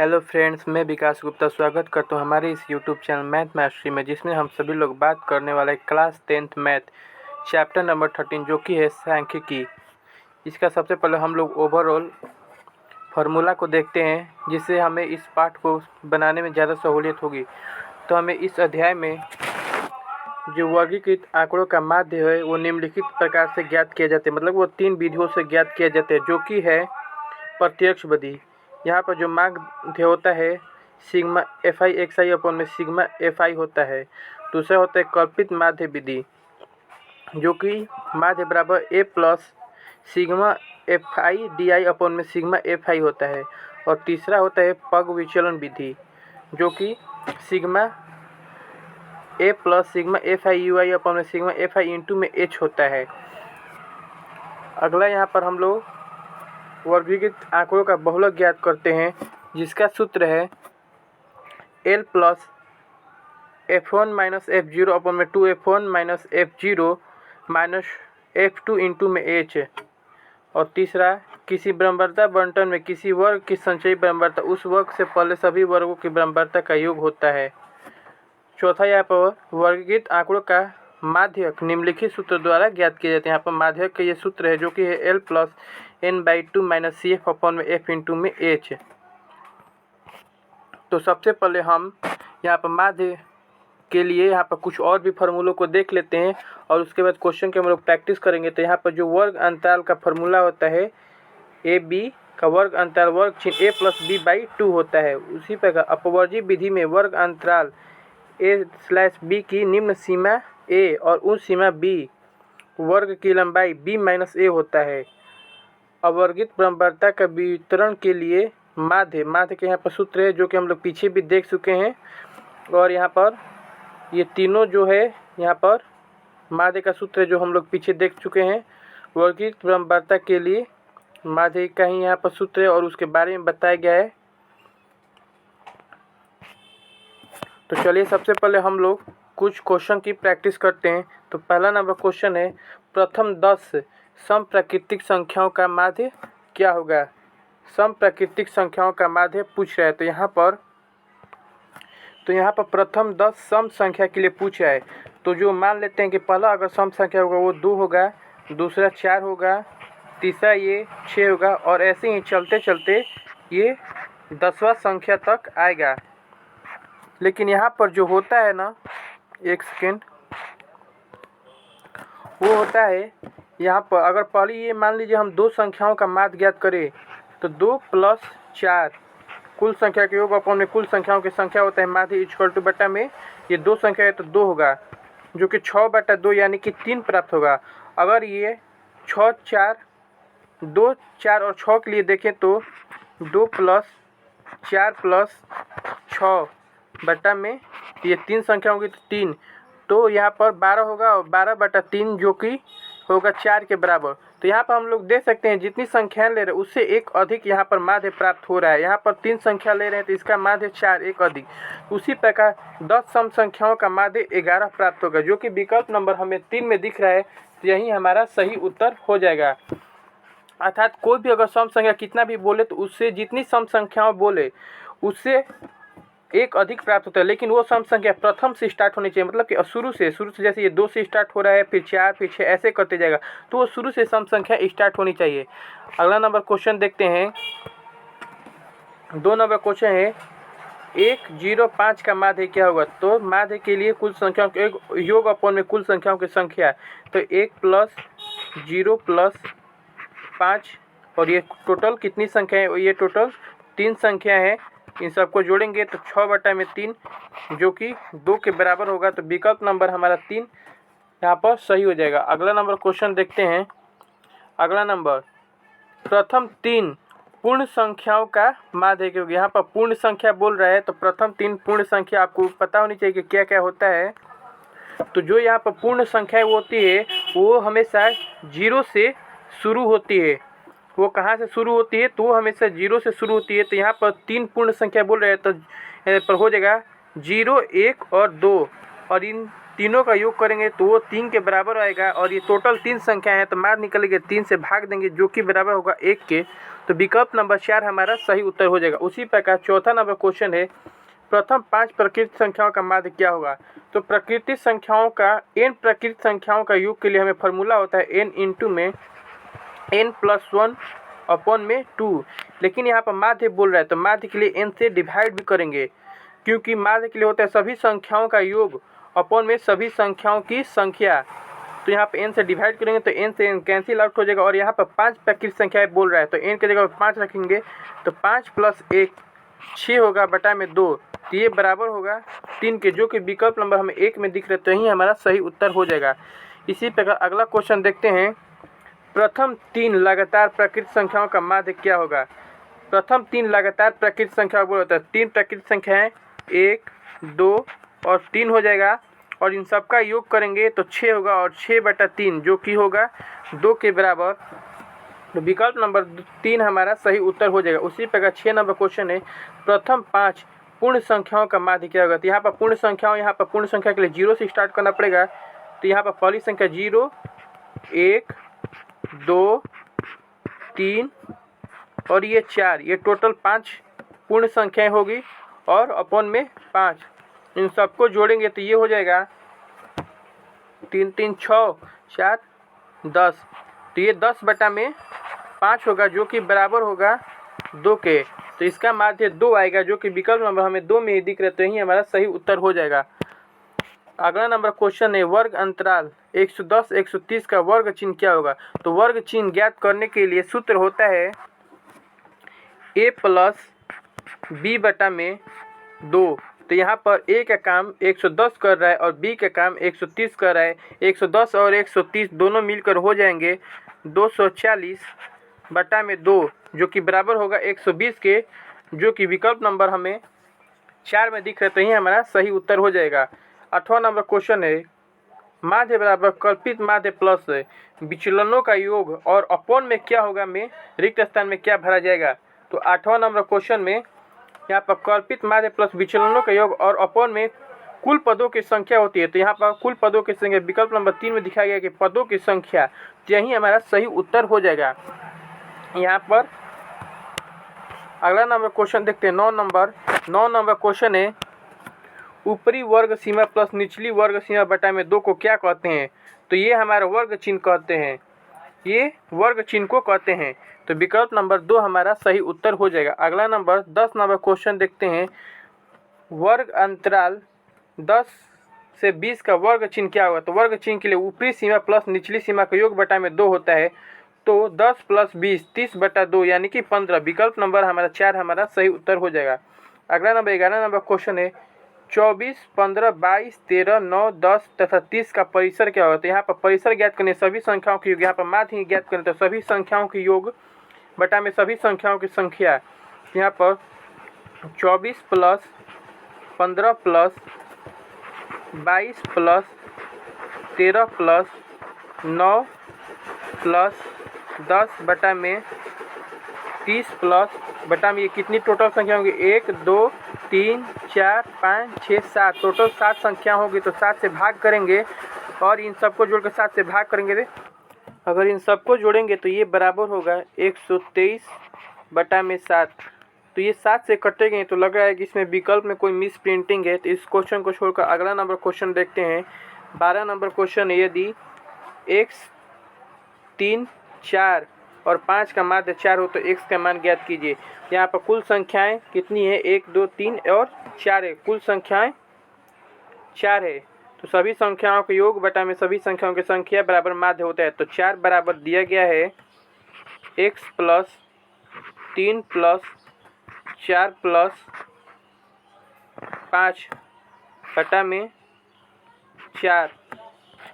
Hello friends, मैं विकास गुप्ता स्वागत करता हूँ हमारे इस यूट्यूब चैनल मैथ मास्टरी में, जिसमें हम सभी लोग बात करने वाले class 10th math chapter number 13 जो कि है सांख्यिकी। इसका सबसे पहले हम लोग ओवरऑल फार्मूला को देखते हैं, जिससे हमें इस पाठ को बनाने में ज़्यादा सहूलियत होगी। तो हमें इस अध्याय में जो वर्गीकृत आंकड़ों का माध्य है वो निम्नलिखित प्रकार से ज्ञात किया जाता है, मतलब वो 3 विधियों से ज्ञात किया जाता है, जो कि है प्रत्यक्ष विधि। यहाँ पर जो माध्य होता है सिग्मा एफ आई एक्स आई अपन में सिग्मा एफ आई होता है। दूसरा होता है कल्पित माध्य विधि, जो कि माध्य बराबर A plus sigma F I D I upon में सिग्मा एफ आई होता है। और तीसरा होता है पग विचलन विधि, जो कि sigma A plus sigma F I U I upon में सिग्मा एफ आई इंटू में एच होता है। अगला यहाँ पर हम लोग वर्गीकृत आंकड़ों का बहुलक ज्ञात करते हैं, जिसका सूत्र है L plus F1 minus F0 अपन में 2F1 minus F0 minus F2 into में H। और तीसरा, किसी बराबरता बंटन में किसी वर्ग की संचयी बराबरता उस वर्ग से पहले सभी वर्गों की बराबरता का योग होता है। चौथा, यहाँ पर वर्गीकृत आंकड़ों का माध्यक निम्नलिखित सूत्र द्वारा ज्ञात किया जाता है। यहाँ पर माध्यक का ये सूत्र है, जो कि है L plus n/2 minus C F upon में F इंटू में H। तो सबसे पहले हम यहाँ पर माध्य के लिए यहाँ पर कुछ और भी फार्मूलों को देख लेते हैं, और उसके बाद क्वेश्चन के हम लोग प्रैक्टिस करेंगे। तो यहाँ पर जो वर्ग अंतराल का फार्मूला होता है ए बी का वर्ग अंतराल वर्ग चिन्ह a प्लस b/2 होता है। उसी प्रकार अपवर्जी विधि में वर्ग अंतराल a/b की निम्न सीमा a और उस सीमा b वर्ग की लंबाई b माइनस a होता है। अवर्गित बराबरता का वितरण के लिए माध्य के यहाँ पर सूत्र है, जो कि हम लोग पीछे भी देख चुके हैं। और यहाँ पर ये तीनों जो है यहाँ पर माध्य का सूत्र है, जो हम लोग पीछे देख चुके हैं। वर्गीकृत बराबरता के लिए माध्य का ही यहाँ पर सूत्र है और उसके बारे में बताया गया है। तो चलिए सबसे पहले हम लोग कुछ क्वेश्चन की प्रैक्टिस करते हैं। तो पहला नंबर क्वेश्चन है, प्रथम 10 समप्राकृतिक संख्याओं का माध्य क्या होगा। समप्राकृतिक संख्याओं का माध्य पूछ रहा है। तो यहाँ पर प्रथम 10 सम संख्या के लिए पूछ रहा है। तो जो मान लेते हैं कि पहला अगर सम संख्या होगा वो 2 होगा, दूसरा 4 होगा, तीसरा ये 6 होगा, और ऐसे ही चलते चलते ये 10वां संख्या तक आएगा। लेकिन यहाँ पर जो होता है ना, एक सेकेंड, वो होता है यहाँ पर अगर पहले ये मान लीजिए हम 2 संख्याओं का माध्य ज्ञात करें, तो 2 प्लस 4 कुल संख्या के योग अपन में कुल संख्याओं की संख्या होता है माध्य इक्वल टू बटा में ये 2 संख्या है तो 2 होगा, जो कि 6/2 यानी कि 3 प्राप्त होगा। अगर ये 6 4 2 4 और 6 के लिए देखें तो 2 प्लस 4 प्लस 6 बटा में ये 3 संख्या होगी तो 3, तो यहाँ पर 12 होगा और 12/3 जो कि होगा 4 के बराबर। तो यहाँ पर हम लोग देख सकते हैं जितनी संख्याएं ले रहे हैं उससे एक अधिक यहाँ पर माध्य प्राप्त हो रहा है। यहाँ पर 3 संख्या ले रहे हैं तो इसका माध्य 4 एक अधिक। उसी प्रकार 10 सम संख्याओं का माध्य 11 प्राप्त होगा, जो कि विकल्प नंबर हमें 3 में दिख रहा है। तो यही हमारा सही उत्तर हो जाएगा। अर्थात कोई भी अगर सम संख्या कितना भी बोले तो उससे जितनी सम संख्याओं बोले उससे एक अधिक प्राप्त होता है, लेकिन वो सम संख्या प्रथम से स्टार्ट होनी चाहिए। मतलब कि शुरू से जैसे ये 2 से स्टार्ट हो रहा है, फिर 4 फिर 6 ऐसे करते जाएगा, तो वो शुरू से सम संख्या स्टार्ट होनी चाहिए। अगला नंबर क्वेश्चन देखते हैं। 2 नंबर क्वेश्चन है, 105 का माध्य क्या होगा। तो माध्य के लिए कुल संख्याओं के योग अपन में कुल संख्याओं की संख्या, तो 1 प्लस 0 प्लस 5, और ये टोटल कितनी संख्या है, ये टोटल 3 संख्या है। इन सबको जोड़ेंगे तो 6/3 जो कि 2 के बराबर होगा। तो विकल्प नंबर हमारा 3 यहाँ पर सही हो जाएगा। अगला नंबर क्वेश्चन देखते हैं। अगला नंबर, प्रथम 3 पूर्ण संख्याओं का माध्य क्या होगा। यहाँ पर पूर्ण संख्या बोल रहा है, तो प्रथम 3 पूर्ण संख्या आपको पता होनी चाहिए कि क्या क्या होता है। तो जो यहाँ पर पूर्ण संख्या होती है वो हमेशा 0 से शुरू होती है। वो कहाँ से शुरू होती है, तो वो हमेशा 0 से शुरू होती है। तो यहाँ पर 3 पूर्ण संख्या बोल रहे हैं, तो पर हो जाएगा 0 1 और 2, और इन तीनों का योग करेंगे तो वो 3 के बराबर आएगा। और ये टोटल 3 संख्या है, तो माध्य निकलेंगे 3 से भाग देंगे जो कि बराबर होगा 1 के। तो तो विकल्प नंबर 4 हमारा सही उत्तर हो जाएगा। उसी प्रकार चौथा नंबर क्वेश्चन है, प्रथम 5 प्राकृतिक संख्याओं का माध्य क्या होगा। तो प्राकृतिक संख्याओं का n प्राकृतिक संख्याओं का योग के लिए हमें फॉर्मूला होता है n इंटू में n+1 अपॉन में 2। लेकिन यहाँ पर माध्य बोल रहा है तो माध्य के लिए n से डिवाइड भी करेंगे, क्योंकि माध्य के लिए होता है सभी संख्याओं का योग अपॉन में सभी संख्याओं की संख्या। तो यहाँ पे n से डिवाइड करेंगे तो n से n कैंसिल आउट हो जाएगा। और यहाँ पर 5 प्राकृतिक संख्याएं बोल रहा है तो n की जगह 5 रखेंगे तो 5 + 1 6 होगा बटा में 2, तो ये बराबर होगा 3 के, जो कि विकल्प नंबर हमें 1 में दिख रहा है, तो यही हमारा सही उत्तर हो जाएगा। इसी प्रकार अगला क्वेश्चन देखते हैं, प्रथम 3 लगातार प्राकृतिक संख्याओं का माध्य क्या होगा। प्रथम 3 लगातार प्राकृतिक संख्या बोला होता है, 3 प्राकृतिक संख्याएं 1 2 और 3 हो जाएगा, और इन सब का योग करेंगे तो 6 होगा, और 6/3 जो कि होगा 2 के बराबर। तो विकल्प नंबर 3 हमारा सही उत्तर हो जाएगा। उसी प्रकार 6 नंबर क्वेश्चन है, प्रथम 5 पूर्ण संख्याओं का माध्य क्या होगा। तो यहाँ पर पूर्ण संख्या के लिए 0 से स्टार्ट करना पड़ेगा। तो यहाँ पर पहली संख्या 0 1 2 3 और ये 4, ये टोटल 5 पूर्ण संख्याएं होगी, और अपॉन में 5 इन सबको जोड़ेंगे तो ये हो जाएगा 3 3 6 4 10। तो ये 10/5 होगा, जो कि बराबर होगा 2 के। तो इसका माध्य 2 आएगा, जो कि विकल्प नंबर हमें 2 में ही दिख रहा है, तो यही हमारा सही उत्तर हो जाएगा। अगला नंबर क्वेश्चन है, वर्ग अंतराल 110 130 का वर्ग चिन्ह क्या होगा। तो वर्ग चिन्ह ज्ञात करने के लिए सूत्र होता है a + b/2। तो यहाँ पर a का काम 110 कर रहा है और b का काम 130 कर रहा है। 110 और 130 दोनों मिलकर हो जाएंगे 240/2, जो कि बराबर होगा 120 के, जो कि विकल्प नंबर हमें 4 में दिख रहा है, तो यही हमारा सही उत्तर हो जाएगा। 8वां नंबर क्वेश्चन है, माध्य बराबर कल्पित माध्य प्लस विचलनों का योग और अपॉन में क्या होगा में रिक्त स्थान में क्या भरा जाएगा। तो 8वां नंबर क्वेश्चन में यहाँ पर कल्पित माध्य प्लस विचलनों का योग और अपॉन में कुल पदों की संख्या होती है। तो यहाँ पर कुल पदों की संख्या विकल्प नंबर 3 में दिखाया गया कि पदों की संख्या, तो यही हमारा सही उत्तर हो जाएगा। यहाँ पर अगला नंबर क्वेश्चन देखते हैं, 9 नंबर क्वेश्चन है, ऊपरी वर्ग सीमा प्लस निचली वर्ग सीमा बटा में 2 को क्या कहते हैं। तो ये हमारा वर्ग चिन्ह कहते हैं, ये वर्ग चिन्ह को कहते हैं। तो विकल्प नंबर 2 हमारा सही उत्तर हो जाएगा। अगला नंबर 10 नंबर क्वेश्चन देखते हैं, वर्ग अंतराल 10 से 20 का वर्ग चिन्ह क्या होगा। तो वर्ग चिन्ह के लिए ऊपरी सीमा प्लस निचली सीमा का योग बटा में 2 होता है। तो 10 + 20 30/2 यानी कि 15। विकल्प नंबर हमारा 4 हमारा सही उत्तर हो जाएगा। अगला नंबर 11 नंबर क्वेश्चन है, 24 15 22 13 9 10 तथा 30 का परिसर क्या होगा। तो यहाँ पर परिसर ज्ञात करने सभी संख्याओं के योग, यहाँ पर माध्य ही ज्ञात करने, तो सभी संख्याओं के योग बटा में सभी संख्याओं की संख्या। यहाँ पर 24 + 15 + 22 + 13 + 9 + 10 बटा में 30 प्लस बटा में ये कितनी टोटल संख्या होगी, 1 2 3 4 5 6 7, टोटल 7 संख्या होगी। तो 7 से भाग करेंगे और इन सबको जोड़कर 7 से भाग करेंगे। अगर इन सबको जोड़ेंगे तो ये बराबर होगा 123 बटा में 7। तो ये 7 से कटेंगे तो लग रहा है कि इसमें विकल्प में कोई मिस प्रिंटिंग है, तो इस क्वेश्चन को छोड़कर अगला नंबर क्वेश्चन देखते हैं। 12 नंबर क्वेश्चन है, यदि x 3 4 और 5 का माध्य 4 हो तो x का मान ज्ञात कीजिए। यहाँ पर कुल संख्याएं कितनी है, 1 2 3 और 4 है, कुल संख्याएं 4 है। तो सभी संख्याओं के योग बटा में सभी संख्याओं की संख्या बराबर माध्य होता है। तो 4 बराबर दिया गया है x + 3 + 4 + 5 बटा में 4।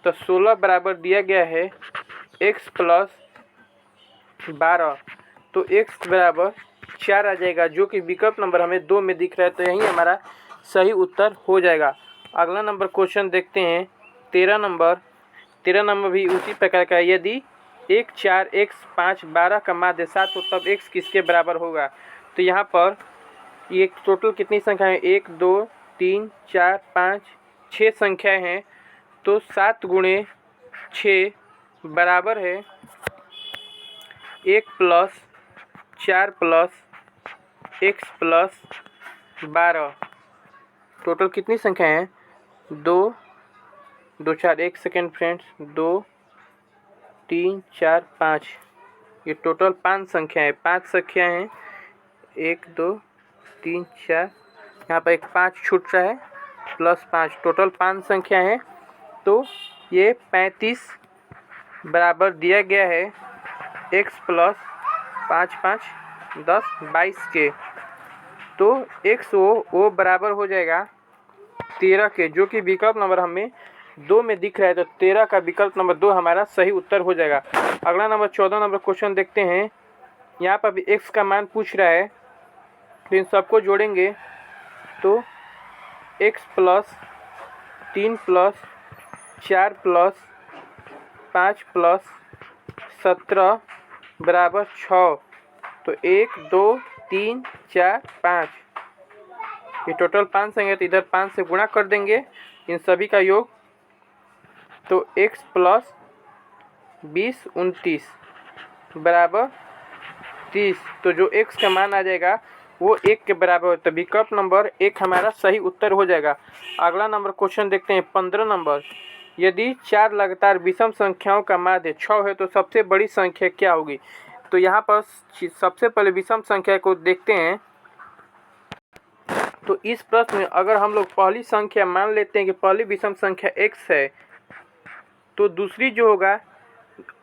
तो 16 बराबर दिया गया है x + 12। तो x बराबर 4 आ जाएगा, जो कि विकल्प नंबर हमें 2 में दिख रहा है, तो यही हमारा सही उत्तर हो जाएगा। अगला नंबर क्वेश्चन देखते हैं। 13 नंबर भी उसी प्रकार का, यदि 1 4 x 5 12 का माध्य 7 हो तब x किसके बराबर होगा। तो यहाँ पर ये टोटल कितनी संख्या है, 1 2 3 4 5 6 संख्याएँ हैं। तो 7 × 6 बराबर है 1 + 4 प्लस x प्लस 12। टोटल कितनी संख्या है? 2 2 4, 1 सेकेंड फ्रेंड्स, 2 3 4 5। ये टोटल 5 संख्या है, 5 संख्या हैं, 1 2 3 4, यहाँ पर एक 5 छूट रहा है, प्लस 5, टोटल 5 संख्या है। तो ये 35 बराबर दिया गया है x प्लस 5 5 10 22 के। तो x वो बराबर हो जाएगा 13 के, जो कि विकल्प नंबर हमें 2 में दिख रहा है। तो 13 का विकल्प नंबर 2 हमारा सही उत्तर हो जाएगा। अगला नंबर 14 नंबर क्वेश्चन देखते हैं। यहाँ पर भी x का मान पूछ रहा है, तो इन सबको जोड़ेंगे तो x plus 3 plus 4 plus 5 plus 17 बराबर 6। तो 1 2 3 4 5, ये टोटल 5 संख्या, तो इधर 5 से गुणा कर देंगे इन सभी का योग। तो x प्लस 20 29 बराबर 30। तो जो x का मान आ जाएगा वो 1 के बराबर होता है। विकल्प नंबर 1 हमारा सही उत्तर हो जाएगा। अगला नंबर क्वेश्चन देखते हैं 15 नंबर। यदि 4 लगातार विषम संख्याओं का माध्य 6 है तो सबसे बड़ी संख्या क्या होगी? तो यहाँ पर सबसे पहले विषम संख्या को देखते हैं। तो इस प्रश्न में अगर हम लोग पहली संख्या मान लेते हैं कि पहली विषम संख्या x है, तो दूसरी जो होगा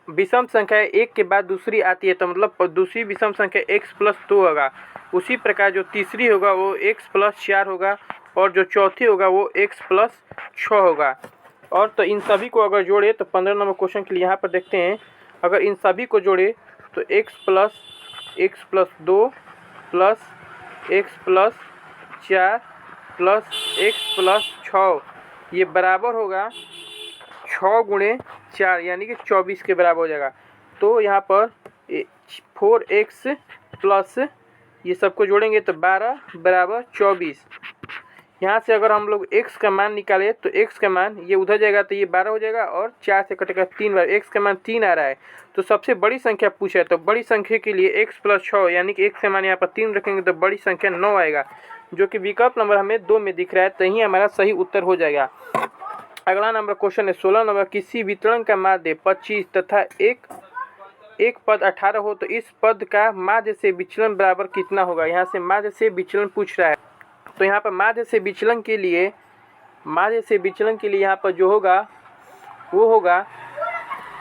विषम संख्या 1 के बाद दूसरी आती है, तो मतलब दूसरी विषम संख्या x प्लस 2 होगा। उसी प्रकार जो तीसरी होगा वो x प्लस 4 होगा, और जो चौथी होगा वो x प्लस 6 होगा। और तो इन सभी को अगर जोड़े तो 15 नंबर क्वेश्चन के लिए यहाँ पर देखते हैं, अगर इन सभी को जोड़े तो x plus 2 plus x plus 4 plus x plus 6, ये बराबर होगा 6 गुणे 4 यानी कि 24 के बराबर हो जाएगा। तो यहाँ पर 4x प्लस ये सबको जोड़ेंगे तो 12 बराबर 24। यहाँ से अगर हम लोग x का मान निकालें तो x का मान ये उधर जाएगा तो ये 12 हो जाएगा, और 4 से कटेगा 3 बार, x का मान 3 आ रहा है। तो सबसे बड़ी संख्या पूछा है, तो बड़ी संख्या के लिए x प्लस 6 यानी कि x का मान यहाँ पर 3 रखेंगे तो बड़ी संख्या 9 आएगा, जो कि विकल्प नंबर हमें 2 में दिख रहा है। तो यही हमारा सही उत्तर हो जाएगा। अगला नंबर क्वेश्चन है 16 नंबर। किसी वितरण का माध्य 25 तथा एक पद 18 हो तो इस पद का माध्य से विचलन बराबर कितना होगा? यहाँ से माध्य से विचलन पूछ रहा है। तो यहाँ पर माध्य से विचलन के लिए यहाँ पर जो होगा वो होगा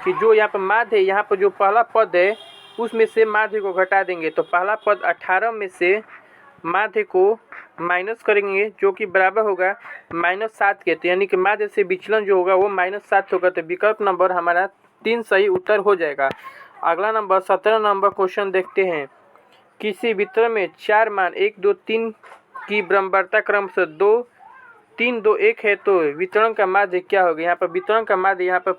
कि जो यहाँ पर माध्य है, यहाँ पर जो पहला पद है उसमें से माध्य को घटा देंगे। तो पहला पद 18 में से माध्य को माइनस करेंगे, जो कि बराबर होगा -7 के। तो यानी कि माध्य से विचलन जो होगा वो -7 होगा। तो विकल्प नंबर हमारा 3 सही उत्तर हो जाएगा। अगला नंबर 17 नंबर क्वेश्चन देखते हैं। किसी वितरण में 4 मान 1 2 3 की बराबरता क्रम से 2 3 2 1 है, तो वितरण का माध्य क्या होगा? यहाँ पर वितरण का माध्य यहाँ पर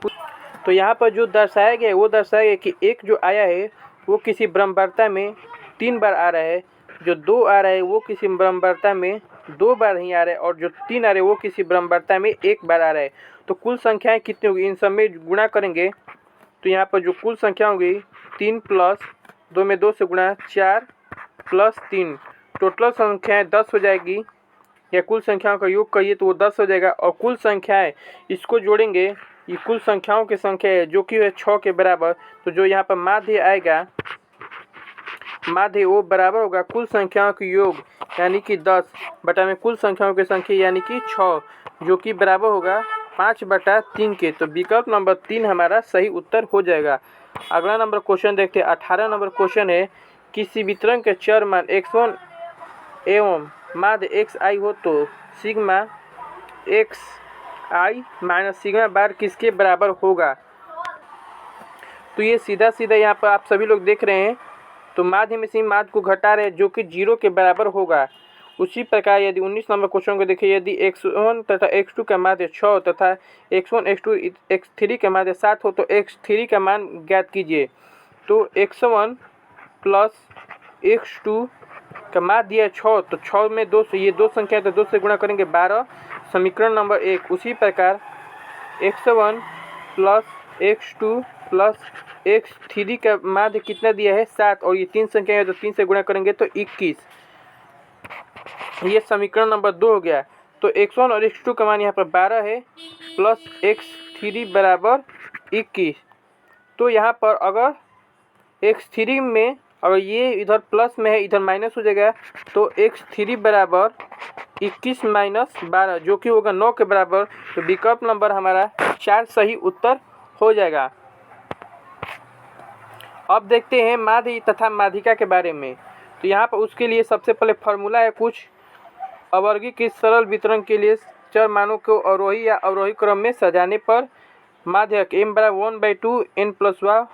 तो यहाँ पर जो दर्शाया गया है वो दर्शाया गया कि 1 जो आया है वो किसी बराबरता में 3 बार आ रहा है, जो 2 आ रहा है वो किसी बराबरता में 2 बार नहीं आ रहा है, और जो 3 आ रहा है वो किसी बराबरता में 1 बार आ रहा है। तो कुल संख्याएं कितनी होगी? इन सब में गुणा करेंगे तो यहाँ पर जो कुल संख्या होगी 3 प्लस 2 में 2 से गुणा 4 प्लस 3, टोटल संख्याएं 10 हो जाएगी। या कुल संख्याओं का योग करिए तो वो 10 हो जाएगा, और कुल संख्याएं इसको जोड़ेंगे, ये कुल संख्याओं की संख्या है जो कि है 6 के बराबर। तो जो यहाँ पर माध्य आएगा, माध्य वो बराबर होगा कुल संख्याओं के योग यानी कि 10 बटा में कुल संख्याओं की संख्या यानी कि 6, जो कि बराबर होगा 5/3 के। तो विकल्प नंबर 3 हमारा सही उत्तर हो जाएगा। अगला नंबर क्वेश्चन देखते हैं। 18 नंबर क्वेश्चन है। किसी वितरण के चर मान x1 एवं माध्य xi हो तो सिग्मा xi माइनस सिग्मा बार किसके बराबर होगा? तो ये सीधा यहाँ पर आप सभी लोग देख रहे हैं, तो माध्य में से माध्य को घटा रहे हैं जो कि 0 के बराबर होगा। उसी प्रकार यदि 19 नंबर क्वेश्चन को देखिए, यदि x1 तथा x2 का माध्य 6 तथा x1 x2 x3 का माध्य 7 हो तो x3 का मान ज्ञात कीजिए। तो x1 प्लस x2 का माध्य दिया 6, तो 6 में 2 से, ये 2 संख्या है तो 2 से गुणा करेंगे 12, समीकरण नंबर 1। उसी प्रकार x1 plus x2 plus x3 का माध्य कितना दिया है 7 और ये 3 संख्या है तो 3 से गुणा करेंगे तो 21। ये समीकरण नंबर 2 हो गया। तो x1 और x2 का मान यहाँ पर 12 है प्लस x3 बराबर 21। तो यहाँ पर अगर x3 में अगर ये इधर प्लस में है इधर माइनस हो जाएगा तो x3 बराबर 21 माइनस 12 जो कि होगा 9 के बराबर। तो विकल्प नंबर हमारा 4 सही उत्तर हो जाएगा। अब देखते हैं माध्य तथा माध्यिका के बारे में। तो यहाँ पर उसके लिए सबसे पहले फार्मूला है कुछ अवर्गीकृत सरल वितरण के लिए चर मानों को अवरोही या अवरोही क्रम में सजाने पर माध्यक m बराबर 1/2 n प्लस वा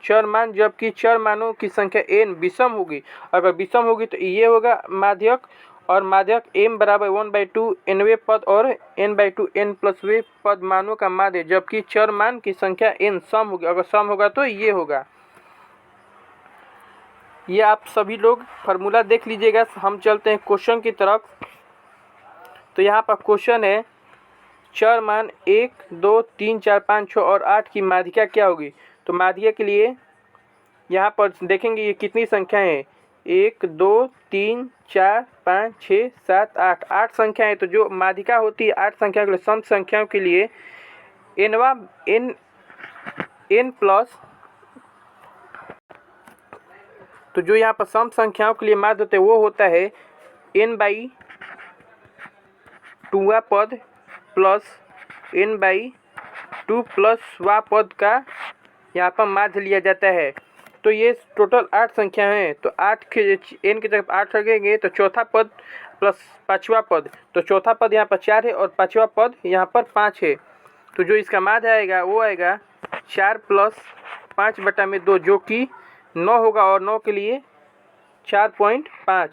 चर मान, जबकि चर मानों की संख्या n विषम होगी। अगर विषम होगी तो ये होगा माध्यक और माध्यक m बराबर 1/2 nवें पद और n/2 n प्लस वे पद मानों का माध्य, जबकि चर मान की संख्या n सम होगी। अगर सम होगा तो ये होगा। ये आप सभी लोग फार्मूला देख लीजिएगा। हम चलते हैं क्वेश्चन की तरफ। तो यहाँ पर क्वेश्चन है चर मान 1 2 3 4 5 6 और 8 की माध्यिका क्या होगी। तो माध्यिका के लिए यहाँ पर देखेंगे ये कितनी संख्याएं हैं 1 2 3 4 5 6 7 8 8 संख्या है। तो जो माध्यिका होती है 8 संख्या के लिए सम संख्याओं के लिए n प्लस, तो जो यहाँ पर सम संख्याओं के लिए माध्य होते हैं वो होता है n/2 पद प्लस n/2 प्लस वा पद का यहाँ पर माध्य लिया जाता है। तो ये टोटल 8 संख्या हैं। तो 8 के n की तरफ 8 रखेंगे तो चौथा पद प्लस पाँचवा पद, तो चौथा पद यहाँ पर 4 है और पाँचवा पद यहाँ पर 5 है। तो जो इसका माध्य आएगा वो आएगा 4 प्लस 5/2 जो कि 9 होगा और 9 के लिए 4.5।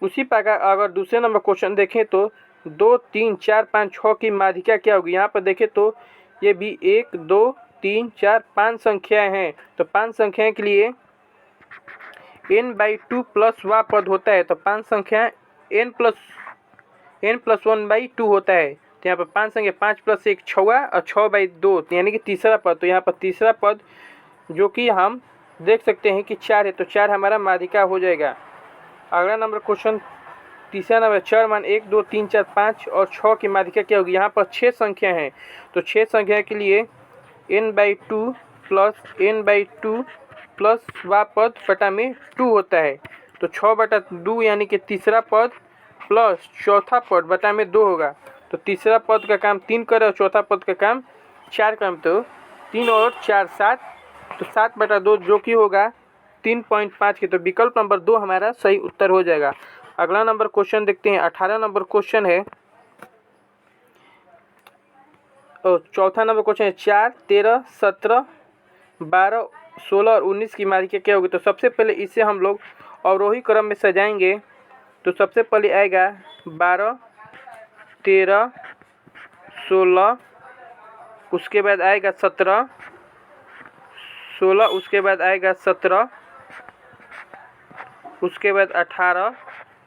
उसी प्रकार अगर दूसरे नंबर क्वेश्चन देखें तो 2 3 4 5 6 की माध्यिका क्या होगी। यहाँ पर देखें तो ये भी 1 2 3 4 5 संख्याएं हैं। तो 5 संख्याएं के लिए n/2 प्लस वा पद होता है। तो 5 संख्याएं n प्लस 1/2 होता है। तो यहाँ पर 5 संख्या 5 प्लस 1 6 और 6/2 यानी कि तीसरा पद। तो यहाँ पर तीसरा पद जो कि हम देख सकते हैं कि 4 है। तो 4 हमारा माध्यिका हो जाएगा। अगला नंबर क्वेश्चन तीसरा नंबर चर मान 1 2 3 4 5 और 6 की माध्यिका क्या होगी। यहाँ पर 6 संख्या हैं। तो 6 संख्या के लिए n/2 प्लस वा पद बटा में 2 होता है। तो 6/2 यानी कि तीसरा पद प्लस चौथा पद बटा में 2 होगा। तो तीसरा पद का काम 3 करे और चौथा पद का काम 4 करे। तो 3 और 4 7, तो 7/2 जो कि होगा 3.5 के। तो विकल्प नंबर 2 हमारा सही उत्तर हो जाएगा। अगला नंबर क्वेश्चन देखते हैं। 18 नंबर क्वेश्चन है और चौथा नंबर क्वेश्चन है 4 13 17 12 16 और 19 की माध्यिका क्या होगी। तो सबसे पहले इसे हम लोग अवरोही क्रम में सजाएंगे। तो सबसे पहले आएगा 12 13 16, उसके बाद आएगा 17 16, उसके बाद आएगा 17, उसके बाद 18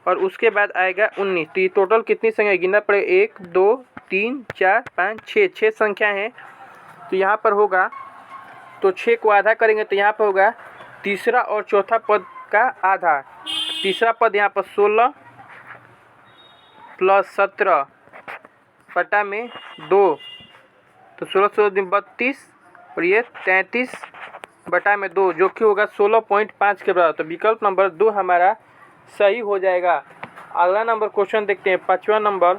और उसके बाद आएगा 19। तो ये टोटल कितनी संख्या गिनना पड़ेगा 1 2 3 4 5 6 6 संख्या है। तो यहाँ पर होगा तो 6 को आधा करेंगे तो यहाँ पर होगा तीसरा और चौथा पद का आधा। तीसरा पद यहाँ पर 16 प्लस 17 बटा में 2, तो 16 32 और ये 33 बटा में 2 जो कि होगा 16.5 के बराबर। तो विकल्प नंबर 2 हमारा सही हो जाएगा। अगला नंबर क्वेश्चन देखते हैं। 5वां नंबर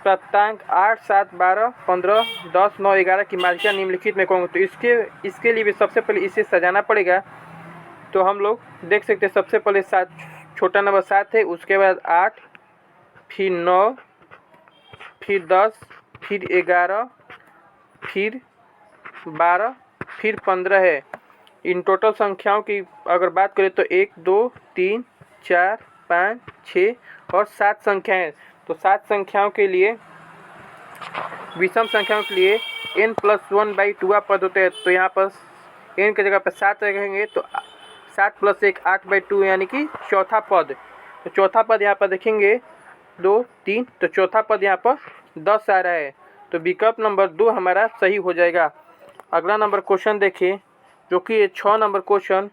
प्राप्तांक 8 7 12 15 10 9 11 की माध्यिका निम्नलिखित में कौन हो। तो इसके लिए भी सबसे पहले इसे सजाना पड़ेगा। तो हम लोग देख सकते हैं सबसे पहले 7, छोटा नंबर 7 है, उसके बाद 8, फिर 9, फिर 10, फिर 11, फिर 12, फिर 15 है। इन टोटल संख्याओं की अगर बात करें तो 1 2 3 4 5 6 और 7 संख्याएं। तो 7 संख्याओं के लिए विषम संख्याओं के लिए n प्लस 1/2 पद होते हैं। तो यहाँ पर n की जगह पर 7 रखेंगे तो 7 प्लस 1 8/2 यानी कि चौथा पद। तो चौथा पद यहाँ पर देखेंगे 2 3, तो चौथा पद यहाँ पर 10 आ रहा है। तो विकल्प नंबर 2 हमारा सही हो जाएगा। अगला नंबर क्वेश्चन देखिए जो कि ये 6 नंबर क्वेश्चन,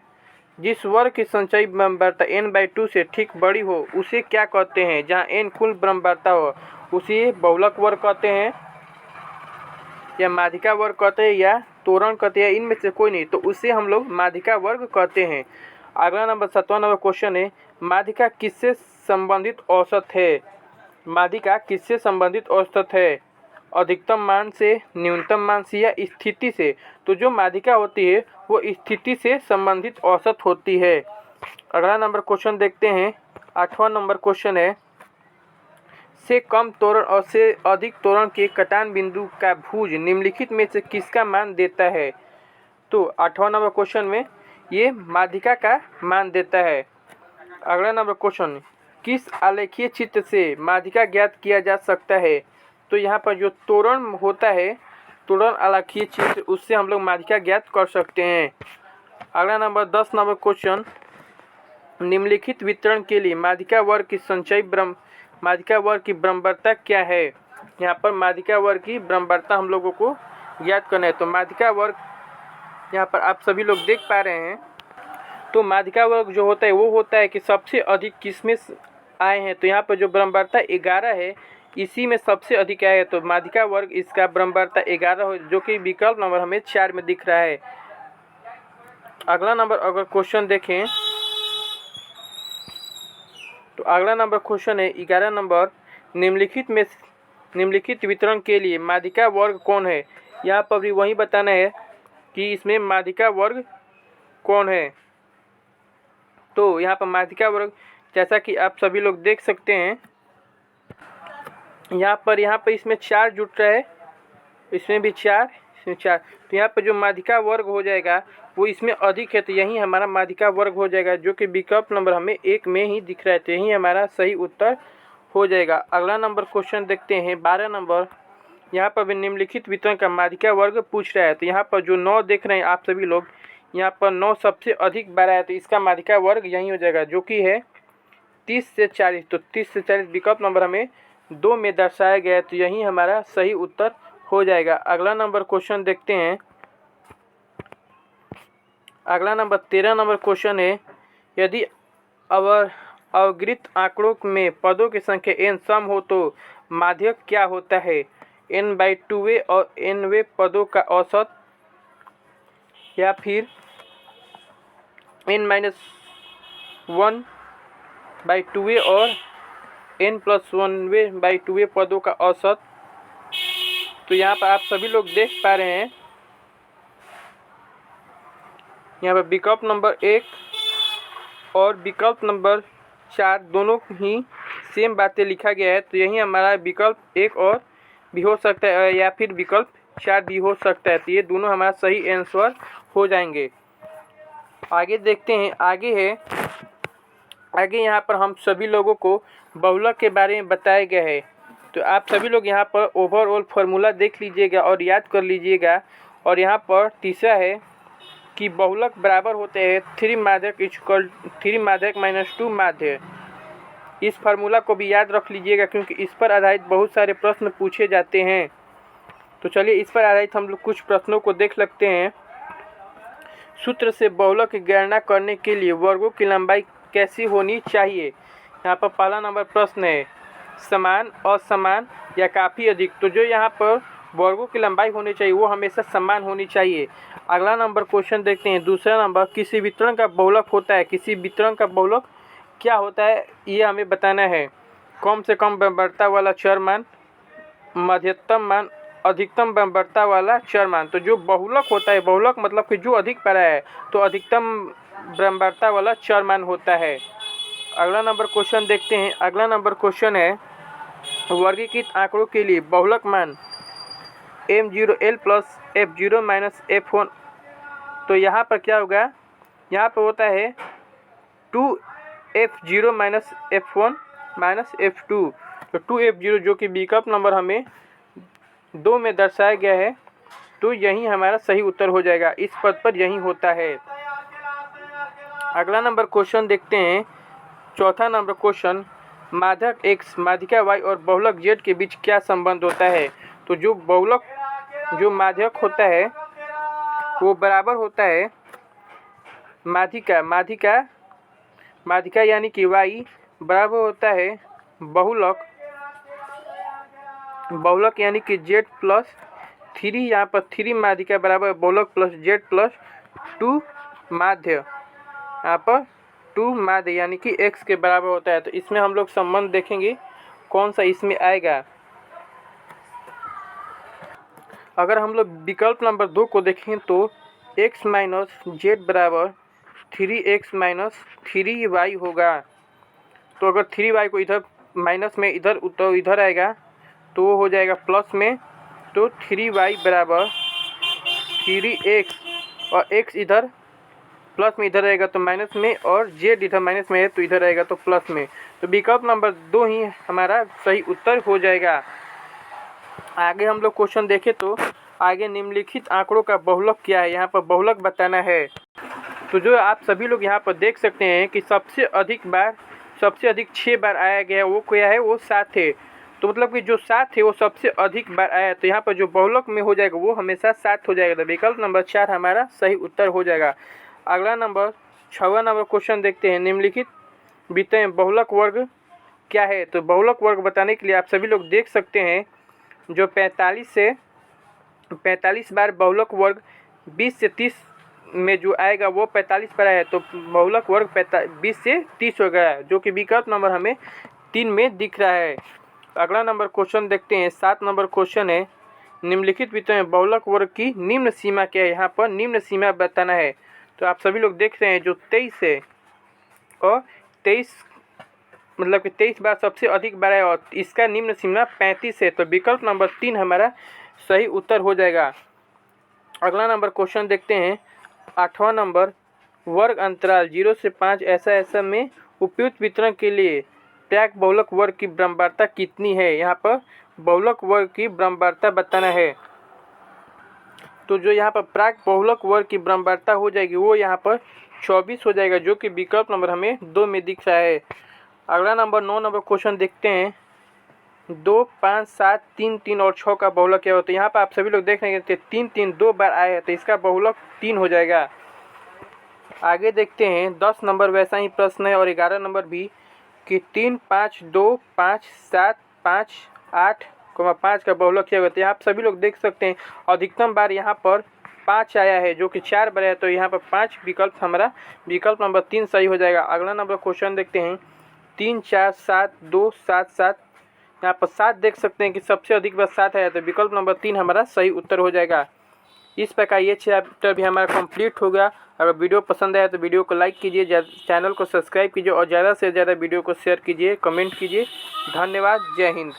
जिस वर्ग की संचयी बराबरता n/2 से ठीक बड़ी हो उसे क्या कहते हैं। जहाँ n कुल बराबरता हो उसे बहुलक वर्ग कहते हैं, या माध्यिका वर्ग कहते हैं, या तोरण कहते हैं, इनमें से कोई नहीं, तो उसे हम लोग माध्यिका वर्ग कहते हैं। अगला नंबर 7वां नंबर क्वेश्चन है, माध्यिका किससे संबंधित औसत है। माध्यिका किससे संबंधित औसत है, अधिकतम मान से, न्यूनतम मान से, या स्थिति से। तो जो माध्यिका होती है वो स्थिति से संबंधित औसत होती है। अगला नंबर क्वेश्चन देखते हैं, 8वां नंबर क्वेश्चन है, से कम त्वरण और से अधिक त्वरण के कटान बिंदु का भुज निम्नलिखित में से किसका मान देता है। तो 8वां नंबर क्वेश्चन में ये माध्यिका का मान देता है। अगला नंबर क्वेश्चन, किस आलेखीय चित्र से माध्यिका ज्ञात किया जा सकता है। तो यहाँ पर जो त्वरण होता है, त्वरण आलेखीय चित्र, उससे हम लोग माध्यिका ज्ञात कर सकते हैं। अगला नंबर 10 नंबर क्वेश्चन, निम्नलिखित वितरण के लिए माध्यिका वर्ग की संचयी माध्यिका वर्ग की बराबरता क्या है। यहाँ पर माध्यिका वर्ग की बराबरता हम लोगों को ज्ञात करना है। तो माध्यिका वर्ग यहाँ पर आप सभी लोग देख पा रहे हैं। तो माध्यिका वर्ग जो होता है वो होता है कि सबसे अधिक किसमें आए हैं। तो यहाँ पर जो बराबरता 11 है, इसी में सबसे अधिक आया है, तो माध्यिका वर्ग इसका बराबरता 11 हो, जो कि विकल्प नंबर हमें 4 में दिख रहा है। अगला नंबर अगर क्वेश्चन देखें तो अगला नंबर क्वेश्चन है 11 नंबर, निम्नलिखित वितरण के लिए माध्यिका वर्ग कौन है। यहाँ पर भी वही बताना है कि इसमें माध्यिका वर्ग कौन है। तो यहाँ पर माध्यिका वर्ग, जैसा कि आप सभी लोग देख सकते हैं, यहाँ पर इसमें 4 जुट रहा है, इसमें भी 4, इसमें 4। तो यहाँ पर जो माध्यिका वर्ग हो जाएगा वो इसमें अधिक है, तो यही हमारा माध्यिका वर्ग हो जाएगा, जो कि विकल्प नंबर हमें 1 में ही दिख रहा है। तो यही हमारा सही उत्तर हो जाएगा। अगला नंबर क्वेश्चन देखते हैं, 12 नंबर। यहाँ पर भी निम्नलिखित वितरण का माध्यिका वर्ग पूछ रहा है। तो यहाँ पर जो 9 देख रहे हैं आप सभी लोग, यहाँ पर 9 सबसे अधिक बार है, तो इसका माध्यिका वर्ग यही हो जाएगा, जो कि है 30 से 40। तो 30 से 40 विकल्प नंबर हमें 2 में दर्शाया गया है, तो यही हमारा सही उत्तर हो जाएगा। अगला नंबर क्वेश्चन देखते हैं, अगला नंबर 13 नंबर क्वेश्चन है, यदि अवगृत आंकड़ों में पदों की संख्या n सम हो तो माध्यक क्या होता है। n/2 और nवें पदों का औसत, या फिर n-1/2 और n+1/2 पदों का औसत। तो यहाँ पर आप सभी लोग देख पा रहे हैं, यहाँ पर विकल्प नंबर 1 और विकल्प नंबर 4 दोनों ही सेम बातें लिखा गया है। तो यही हमारा विकल्प 1 और भी हो सकता है, या फिर विकल्प 4 भी हो सकता है। तो ये दोनों हमारा सही आंसर हो जाएंगे। आगे देखते हैं, आगे यहाँ पर हम सभी लोगों को बहुलक के बारे में बताया गया है। तो आप सभी लोग यहाँ पर ओवरऑल फार्मूला देख लीजिएगा और याद कर लीजिएगा। और यहाँ पर तीसरा है कि बहुलक बराबर होते हैं 3 माध्यक - 2 माध्य। इस फार्मूला को भी याद रख लीजिएगा, क्योंकि इस पर आधारित बहुत सारे प्रश्न पूछे जाते हैं। तो चलिए इस पर आधारित हम लोग कुछ प्रश्नों को देख लगते हैं। सूत्र से बहुलक की गणना करने के लिए वर्गों की लंबाई कैसी होनी चाहिए। यहाँ पर पहला नंबर प्रश्न है, समान, असमान या काफ़ी अधिक। तो जो यहाँ पर वर्गों की लंबाई होनी चाहिए वो हमेशा समान होनी चाहिए। अगला नंबर क्वेश्चन देखते हैं, दूसरा नंबर, किसी वितरण का बहुलक होता है। किसी वितरण का बहुलक क्या होता है ये हमें बताना है। कम से कम बराबरता वाला चर मान, मध्यतम मान, अधिकतम बराबरता वाला चर मान। तो जो बहुलक होता है, बहुलक मतलब कि जो अधिक बड़ा है, तो अधिकतम बराबरता वाला चर मान होता है। अगला नंबर क्वेश्चन देखते हैं। अगला नंबर क्वेश्चन है, वर्गीकृत आंकड़ों के लिए बहुलक मान m0l + f0 - f1। तो यहाँ पर क्या होगा, यहाँ पर होता है 2f0 - f1 - f2। तो 2f0 जो कि विकल्प नंबर हमें 2 में दर्शाया गया है, तो यही हमारा सही उत्तर हो जाएगा। इस पद पर यही होता है। अगला नंबर क्वेश्चन देखते हैं, चौथा नंबर क्वेश्चन, माध्यक x, माध्यिका y और बहुलक z के बीच क्या संबंध होता है। तो जो माध्यक होता है वो बराबर होता है माध्यिका माध्यिका माध्यिका यानी कि y बराबर होता है बहुलक बहुलक यानी कि z प्लस 3, यहाँ पर 3 माध्यिका बराबर बहुलक प्लस z प्लस 2 माध्य, यहाँ पर 2 माध्य यानी कि x के बराबर होता है। तो इसमें हम लोग संबंध देखेंगे कौन सा इसमें आएगा। अगर हम लोग विकल्प नंबर 2 को देखें तो x माइनस जेड बराबर 3x माइनस 3y होगा। तो अगर 3y को इधर माइनस में इधर तो इधर आएगा तो वो हो जाएगा प्लस में, तो 3y बराबर 3x और x इधर प्लस में इधर रहेगा तो माइनस में, और z इधर माइनस में है तो इधर रहेगा तो प्लस में। तो विकल्प नंबर 2 ही हमारा सही उत्तर हो जाएगा। आगे हम लोग क्वेश्चन देखें तो आगे निम्नलिखित आंकड़ों का बहुलक क्या है, यहाँ पर बहुलक बताना है। तो जो आप सभी लोग यहाँ पर देख सकते हैं कि सबसे अधिक 6 बार आया गया वो क्या है, वो 7 है। तो मतलब कि जो 7 है वो सबसे अधिक बार आया, तो यहाँ पर जो बहुलक में हो जाएगा वो हमेशा 7 हो जाएगा। तो विकल्प नंबर 4 हमारा सही उत्तर हो जाएगा। अगला नंबर 6वां नंबर क्वेश्चन देखते हैं। निम्नलिखित वितय बहुलक वर्ग क्या है। तो बहुलक वर्ग बताने के लिए आप सभी लोग देख सकते हैं जो 45 बार बहुलक वर्ग 20 से 30 में जो आएगा वो 45 पर आया, तो बहुलक वर्ग 20 से 30 हो गया, जो कि विकल्प नंबर हमें 3 में दिख रहा है। अगला नंबर क्वेश्चन देखते हैं। 7 नंबर क्वेश्चन है, निम्नलिखित वितय में बहुलक वर्ग की निम्न सीमा क्या है। यहाँ पर निम्न सीमा बताना है। तो आप सभी लोग देख रहे हैं जो 23 है और 23 मतलब कि 23 बार सबसे अधिक बार है और इसका निम्न सीमा 35 है। तो विकल्प नंबर 3 हमारा सही उत्तर हो जाएगा। अगला नंबर क्वेश्चन देखते हैं। 8वां नंबर, वर्ग अंतराल 0 से 5 ऐसा में उपयुक्त वितरण के लिए प्राक बहुलक वर्ग की बारंबारता कितनी है। यहाँ पर बहुलक वर्ग की बारंबारता बताना है। तो जो यहाँ पर प्राक बहुलक वर्ग की बारंबारता हो जाएगी वो यहाँ पर 24 हो जाएगा, जो कि विकल्प नंबर हमें 2 में दिख रहा है। अगला नंबर 9 नंबर क्वेश्चन देखते हैं। 2, 5, 7, 3, 3 और 6 का बहुलक क्या होता है। यहाँ पर आप सभी लोग देख रहे हैं 3, 3 2 बार आए हैं, तो इसका बहुलक 3 हो जाएगा। आगे देखते हैं 10 नंबर वैसा ही प्रश्न है और 11 नंबर भी कि 3, 5, 2, 5, 7, 5, 8, 5 का बहुलक क्या होता है। आप सभी लोग देख सकते हैं अधिकतम बार यहाँ पर 5 आया है, जो कि 4 बार है, तो यहाँ पर 5 विकल्प हमारा विकल्प नंबर 3 सही हो जाएगा। अगला नंबर क्वेश्चन देखते हैं। 3, 4, 7, 2, 7, 7, यहाँ पर 7 देख सकते हैं कि सबसे अधिक बार 7 आया, तो विकल्प नंबर 3 हमारा सही उत्तर हो जाएगा। इस प्रकार ये चैप्टर भी हमारा कंप्लीट हो गया। अगर वीडियो पसंद आया तो वीडियो को लाइक कीजिए, चैनल को सब्सक्राइब कीजिए और ज़्यादा से ज़्यादा वीडियो को शेयर कीजिए, कमेंट कीजिए। धन्यवाद। जय हिंद।